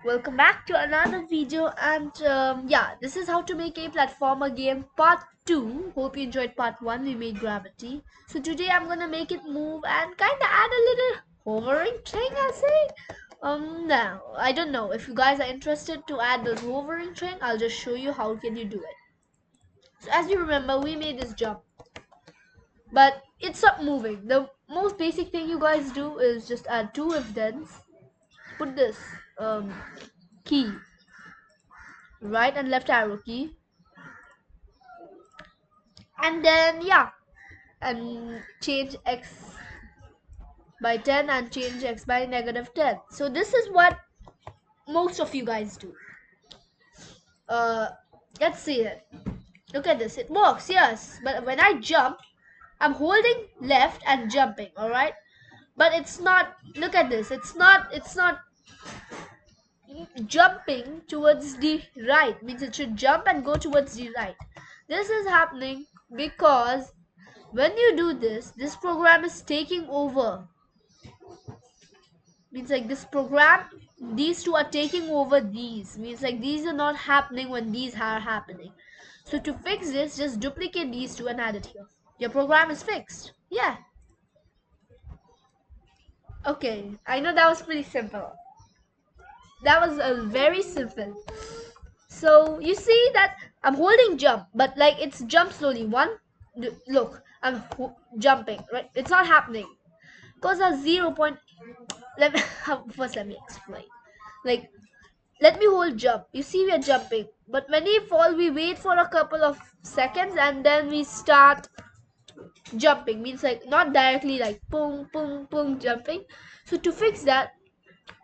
Welcome back to another video, and yeah, this is how to make a platformer game part 2. Hope you enjoyed part 1. We made gravity. So today I'm gonna make it move and kinda add a little hovering thing, I say. Now I don't know if you guys are interested to add the hovering thing. I'll just show you how can you do it. So as you remember, we made this jump, but it's not moving. The most basic thing you guys do is just add two if thens. Put this key, right and left arrow key, and then yeah, and change x by 10 and change x by -10. So this is what most of you guys do. uh let's see it. Look at this, it works, yes, but when I jump, I'm holding left and jumping, all right, but it's not, look at this, it's not jumping towards the right. Means it should jump and go towards the right. This is happening because when you do this, this program is taking over. Means like this program, these two are taking over these. Means like these are not happening when these are happening. So to fix this, just duplicate these two and add it here. Your program is fixed. Yeah. Okay, I know that was pretty simple. That was very simple. So you see that I'm holding jump, but like it's jump slowly. Look, I'm jumping, right? It's not happening because a 0 point. Let me first let me explain. Like, let me hold jump. You see, we are jumping, but when we fall, we wait for a couple of seconds and then we start jumping. Means like not directly like boom, boom, boom jumping. So to fix that,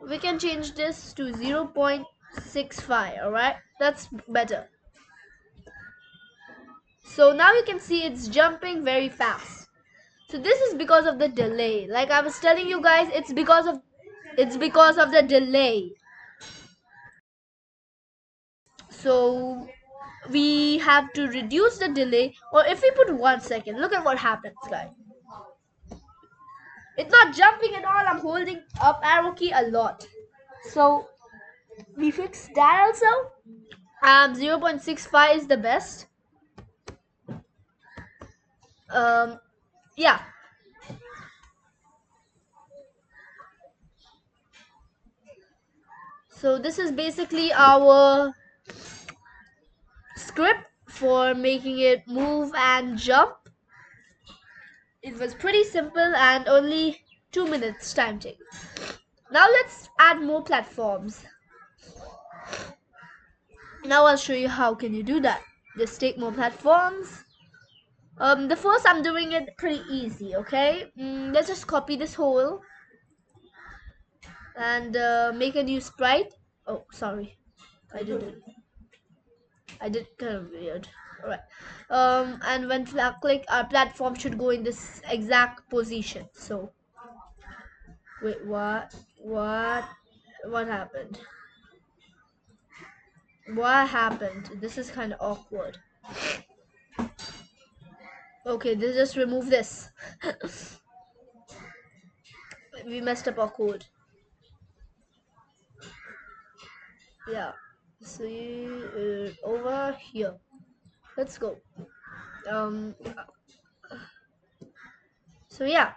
we can change this to 0.65. All right, that's better. So now you can see it's jumping very fast. So this is because of the delay. Like I was telling you guys, it's because of the delay. So we have to reduce the delay, or if we put 1 second, look at what happens, guys. It's not jumping at all. I'm holding up arrow key a lot. So we fix that also. 0.65 is the best. Yeah. So this is basically our script for making it move and jump. It was pretty simple and only 2 minutes time take. Now let's add more platforms. Now I'll show you how can you do that. Just take more platforms. The first I'm doing it pretty easy, okay? Let's just copy this whole and make a new sprite. Oh, sorry, I did it. I did kind of weird. All right. And when click, our platform should go in this exact position. So, wait, what happened? What happened? This is kind of awkward. Okay, just remove this. We messed up our code. Yeah. See, over here. Let's go. Um. So yeah,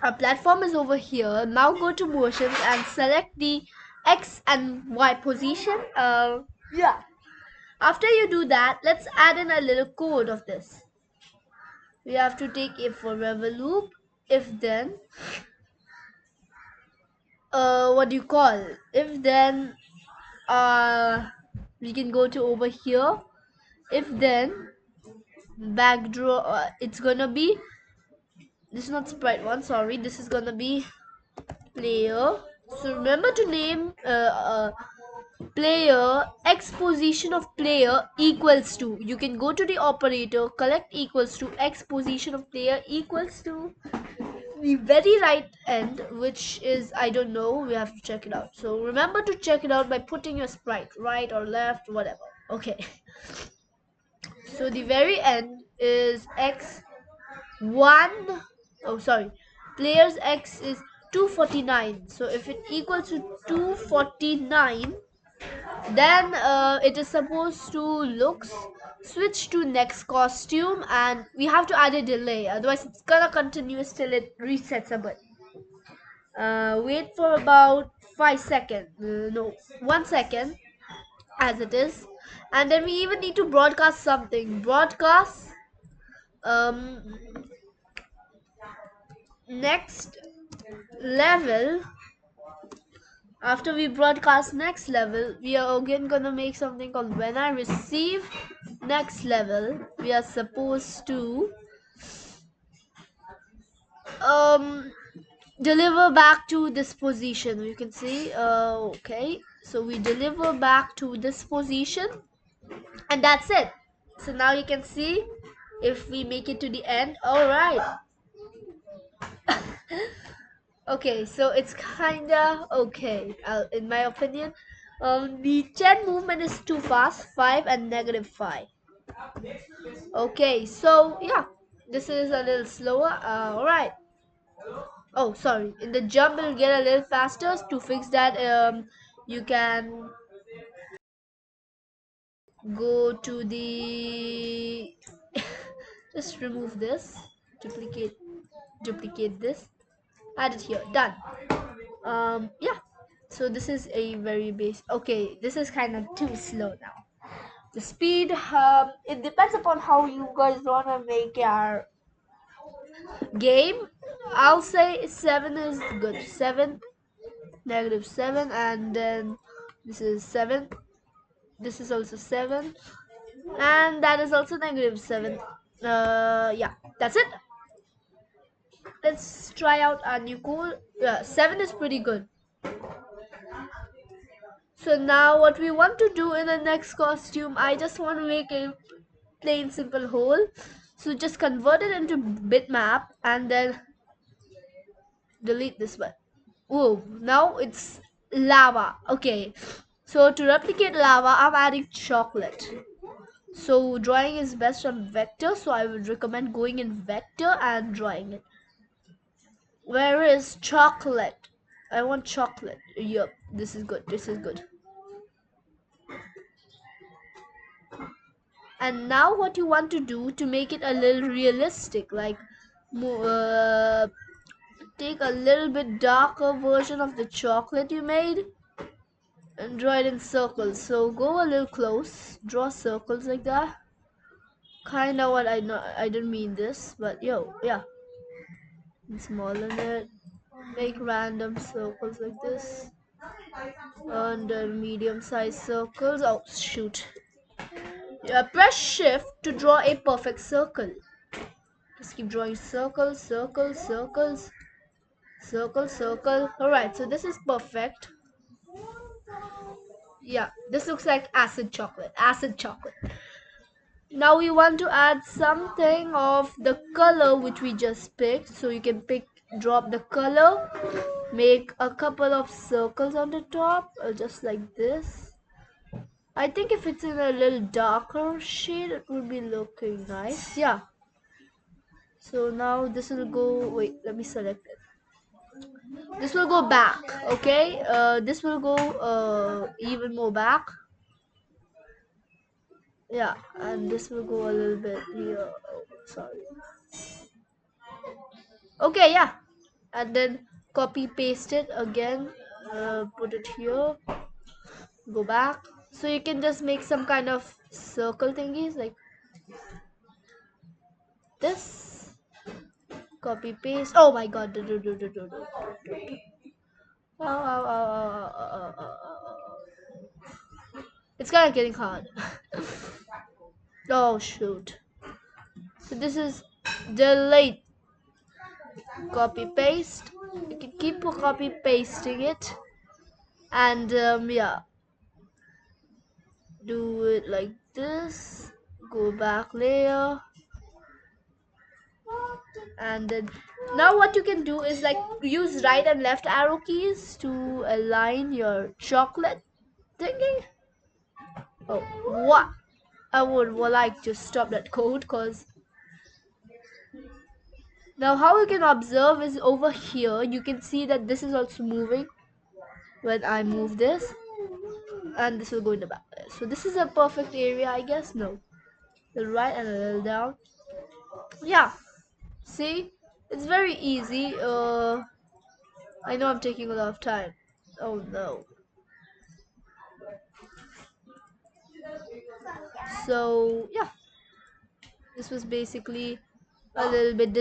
our platform is over here. Now go to motions and select the X and Y position. Yeah. After you do that, let's add in a little code of this. We have to take a forever loop, if then, what do you call, if then, we can go to over here, if then, backdraw, it's gonna be, this is not sprite one, sorry, this is gonna be player. So remember to name player x position of player equals to, you can go to the operator collect equals to x position of player equals to the very right end, which is, I don't know, we have to check it out. So remember to check it out by putting your sprite right or left, whatever. Okay. So the very end is x 1, oh sorry, players x is 249. So if it equals to 249, then it is supposed to switch to next costume, and we have to add a delay, otherwise it's gonna continue till it resets a bit. Wait for about 5 seconds, no, 1 second, as it is. And then we even need to broadcast something. Broadcast um next level. After we broadcast next level, we are again gonna make something called when I receive next level. We are supposed to um deliver back to this position. You can see, okay, so we deliver back to this position, and that's it. So now you can see if we make it to the end. All right. Okay, so it's kinda okay, in my opinion. The 10 movement is too fast, 5 and -5. Okay, so yeah, this is a little slower. Alright. Oh, sorry. In the jump, it'll get a little faster. To fix that, you can go to the just remove this, duplicate this, add it here, done. Yeah, so this is a very basic. Okay, this is kind of too slow now. The speed, it depends upon how you guys want to make your game. I'll say 7 is good. 7, -7, and then this is 7, this is also 7, and that is also -7. Yeah, that's it. Let's try out our new code. Yeah, 7 is pretty good. So now what we want to do in the next costume, I just want to make a plain simple hole. So just convert it into bitmap and then delete this one. Oh, now it's lava. Okay, so to replicate lava, I'm adding chocolate. So drawing is best on vector, so I would recommend going in vector and drawing it. Where is chocolate? I want chocolate. Yep, this is good. This is good. And now what you want to do to make it a little realistic, like take a little bit darker version of the chocolate you made and draw it in circles. So go a little close, draw circles like that. Kind of what I know. I didn't mean this, but yo, yeah. And smaller it. Make random circles like this. Under medium-sized circles. Oh shoot! Yeah, press Shift to draw a perfect circle. Just keep drawing circles, circles, circles, circle, circle. Alright, so this is perfect. Yeah, this looks like acid chocolate. Acid chocolate. Now we want to add something of the color which we just picked. So you can drop the color, make a couple of circles on the top, just like this. I think if it's in a little darker shade, it would be looking nice. Yeah. So now this will go, wait, let me select it. This will go back, okay? This will go even more back. Yeah, and this will go a little bit here. Oh, sorry. Okay, yeah. And then copy paste it again. Put it here. Go back. So you can just make some kind of circle thingies like this. Copy paste. Oh my god. It's kind of getting hard. Oh shoot. So this is delete. Copy paste. You can keep copy pasting it, and yeah, do it like this. Go back layer, and then now what you can do is like use right and left arrow keys to align your chocolate thingy. Oh, what? I would like to stop that code because Now how you can observe is over here you can see that this is also moving when I move this, and this will go in the back. So this is a perfect area, I guess. No, the right and a little down. Yeah, see, it's very easy. I know I'm taking a lot of time. Oh no. So yeah, this was basically a little bit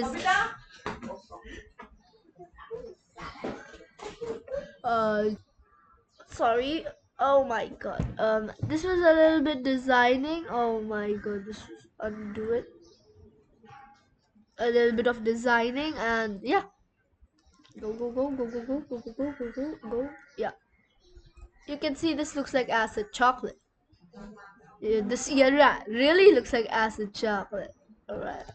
uh sorry. Oh my god. This was a little bit designing. Oh my god, this was undo it. A little bit of designing, and yeah. Go go go go go go go go go go go go. Yeah. You can see this looks like acid chocolate. Yeah, this, yeah, right, really looks like acid chocolate. Alright.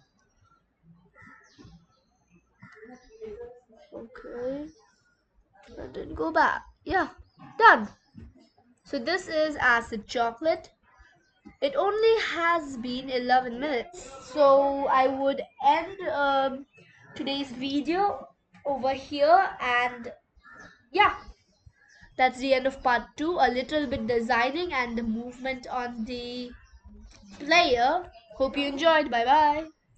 Okay. And then go back. Yeah. Done. So this is acid chocolate. It only has been 11 minutes. So I would end today's video over here, and yeah, that's the end of part 2. A little bit designing and the movement on the player. Hope you enjoyed. Bye bye.